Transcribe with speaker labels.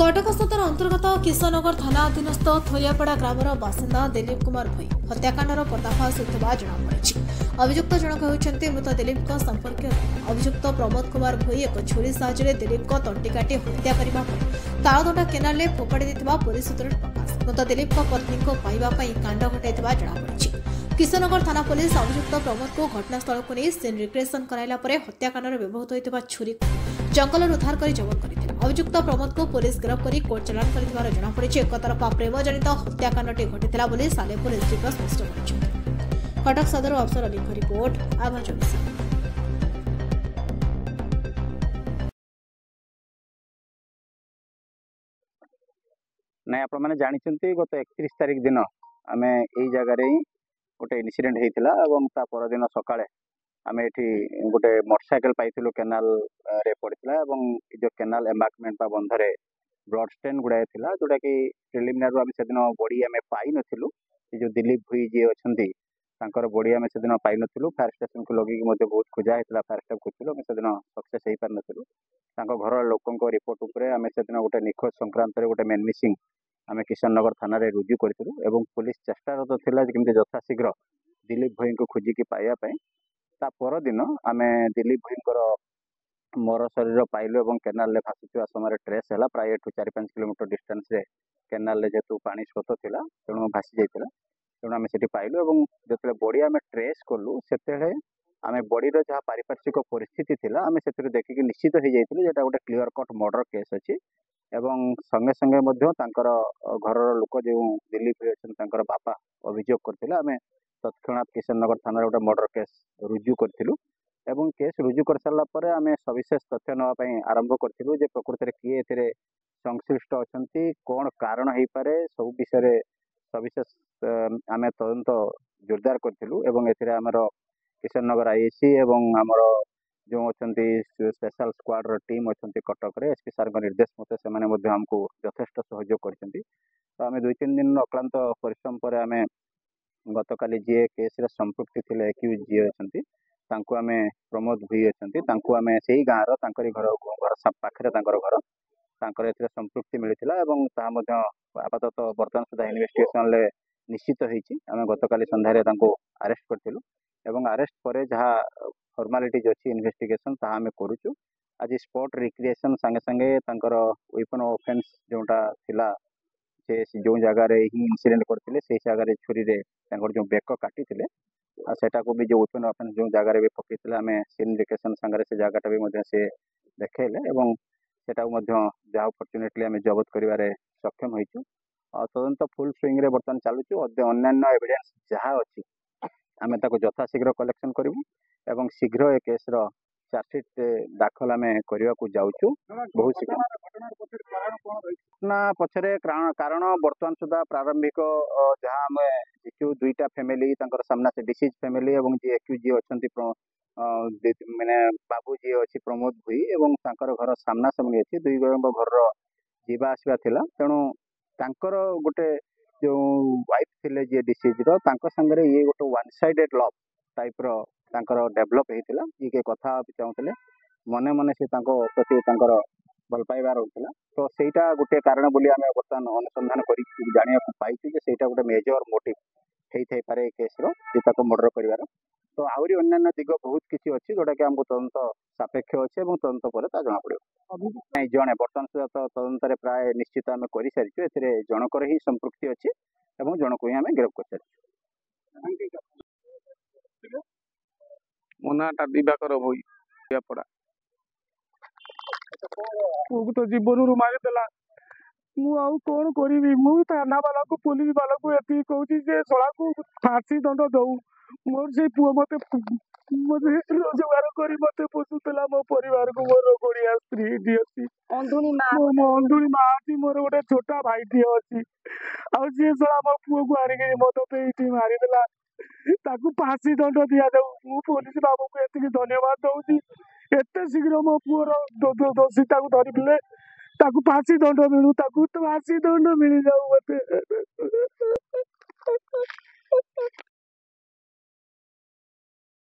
Speaker 1: कटक सदर अंतर्गत किशनगर थाना अधीनस्थ थोरियापड़ा ग्रामर बासिंदा दिलीप कुमार भई हत्याकांडर पर्दाफाश होता जଣାପଡ଼ିଛି। अभियुक्त जनक होउछन्ते मृत दिलीप संपर्क। अभियुक्त प्रमोद कुमार भई एक छुरी साहाय्य दिलीप तंटी काटी हत्या करने तालदंडा केनाल में फोपाड़ी देथिबा पुलिस सूत्र प्रकाश। मृत दिलीप पत्नी को पाइबा पई कांड घटाइथिबा जଣାପଡ଼ିଛି। किशनगर थाना पुलिस अभियुक्त प्रमोद को घटनास्थल को नहीं सीन रिक्रिएशन कराइला परे हत्याकांड व्यवहृत होइथिबा छुरी जंगल उद्धार कर जबत करथिले। अभियुक्त प्रमोद को पुलिस गिरफ्त कर कोर्ट चालान कर जଣାପଡ଼ିଛି। एक तरफा प्रेम जनित हत्याकांडटी घटिथिला बोली साले पुलिस चीफ स्पष्ट କରିଛନ୍ତି। कटक सदर अफसर अली रिपोर्ट आभा 24।
Speaker 2: नहीं आप जानते गत 31 तारिख दिन आम यही जगार ही गोटे इनसीडेंट होता और परदिन सकाଳେ आम ये गोटे मोटरसाइकेल पाइलु केनाल रे पड़ता जो केनाल एम्बार्कमेंट बा बंधरे ब्लड स्टेन गुड़ाए था जोटा कि प्रिलिमिनारी आम से दिन बॉडी आम पाई नु जो दिलीप भुई जी अच्छा बॉडी आम से दिन पाई नु फायर स्टेशन को लगे बहुत खोजा होता फायर स्टाफ खोजूँ आम से दिन सक्सेस हो पार नु घर लोकों रिपोर्ट उपर आम से दिन गोटे निखोज संक्रांत गोटे मेन मिसिंग आम किशनगर थाना रुजु करूँ। पुलिस चेष्टारत था कि यथाशीघ्र दिलीप भई को खोजिकी पाइबापी ता परदिन आम दिलीप भईंकर मर शरीर पाइलु और केनाल भासुवा समय ट्रेस है प्राय 4-5 किलोमीटर डिस्टेंस रे केनाल जेहेतु पानी स्रोत था तेणु भासी जाता तेणु आम से पाइलु और जो बॉडी आम ट्रेस कलु से आम बॉडीर जहाँ पारिपार्श्विक परिस्थिति थी आम से देखिकी निश्चित हो जाइए जेटा गोटे क्लीयर कट मर्डर केस अच्छी एवं संगे संगे घर लोक जो दिलीप अच्छा बापा अभियोग करते आम तत्क्षणात किशनगर थाना गोटे मर्डर केस रुजु करूँ एवं केस रुजु कर सारापर आम सविशेष तथ्य नापी आरंभ करूँ प्रकृति में किए संश्लिष्ट अच्छा कौन कारण हो पारे सब विषय सविशेष आम तदंत जोरदार करूँ एमर किशनगर आईएससी एवं आमर जो अच्छा स्पेशल स्क्वाड टीम अच्छा कटक एसपी सार निर्देश मत से आमको यथेष्ट सहयोग कर आम 2-3 दिन अक्लांत परिश्रम पर आम गत काली जी केस संपृक्ति थे एक्यूज जी अच्छा आम प्रमोद भुई अच्छा आम से ही गाँव घर घर पाखे घर ए संपृक्ति मिलता आपातत बर्तमान सुधा इन्वेस्टिगेशन निश्चित होती आम गत काली संध्यारे अरेस्ट करूँ एवं अरेस्ट पर जहाँ फॉर्मालिटीज अच्छी इन्वेस्टिगेशन ता आम करूँ। आज स्पॉट रिक्रिएशन संगे संगे वेपन ऑफेंस जोटा थिला से जो जगार ही इंसिडेंट करते से जगार छुरी जो बेक काटी सेटा को भी जो वेपन ऑफेंस जो जगार भी पकईते आम सीन रिक्रिएशन संगे से जगटा भी से देखले और सेटा जहाँ फर्चुनेटली आम जबत कर सक्षम होइछु। तदंत फुल स्विंग रे बर्तमान चलुचु अन्य एविडेंस जहाँ अच्छी आम यथाशीघ्र कलेक्शन करूँ एवं शीघ्र ए केस चार्जसीट दाखल आम करने को जाऊँ बहुत शीघ्र घटना पछरे कारण बर्तमान सुधा प्रारंभिक जहाँ आम देखू 2टा फैमिली सामना से डिसीज फैमिली और जी एक्यूज जी अच्छा मैंने बाबू जी अच्छी प्रमोद भुई और घर सामना सामनी अच्छी 2 घर जीवा आसवा तेणु गोटे जो वाइफ थे जी डिसीज संगे ये गोटे one sided love type develop होता ये कथा चाहूले मने मने से प्रति भल पाइबार होता तो सहीटा गोटे कारण बोली आम बर्तमान अनुसंधान कर जाना पाई सेटा गोटे मेजर मोटिव होता पारे केस मर्डर कर तो आहरी अन्य दिग बहुत किसी अच्छी जोटा कि आमको तदंत सापेक्ष अच्छे और तदंत पर जना पड़ो नहीं जड़े बर्तमान सुधा तो तदंत प्राय निश्चित आम कर सारी जनकर ही संपृक्ति अच्छी और जन को ही आम गिरफ्त कर सारी।
Speaker 3: मो नाटा दिवाकर भई पड़ा पुक तो जीवन रू मारिदेला मुझे कौन करी मुझे थाना वाला को पुलिस वाला को ये कहूँ शला को फांसी दंड दौ मोर से पुओ मत रोजगार कर मत पोषुला मो परिवार को मोर गड़िया स्त्री दी अच्छी अंधुणी माँ अच्छी मोर गोटे छोटा भाई टी अच्छी सी शला मो पुओ को आनिक मत पे मारिदेला ताकू फांसी दंड दि जाऊ मु पुलिस बाबू को ये धन्यवाद दूसरी एत शीघ्र मो पुओर दोषीता धरले फांसी दंड मिलू फांसी दंड मिल जाऊ मत।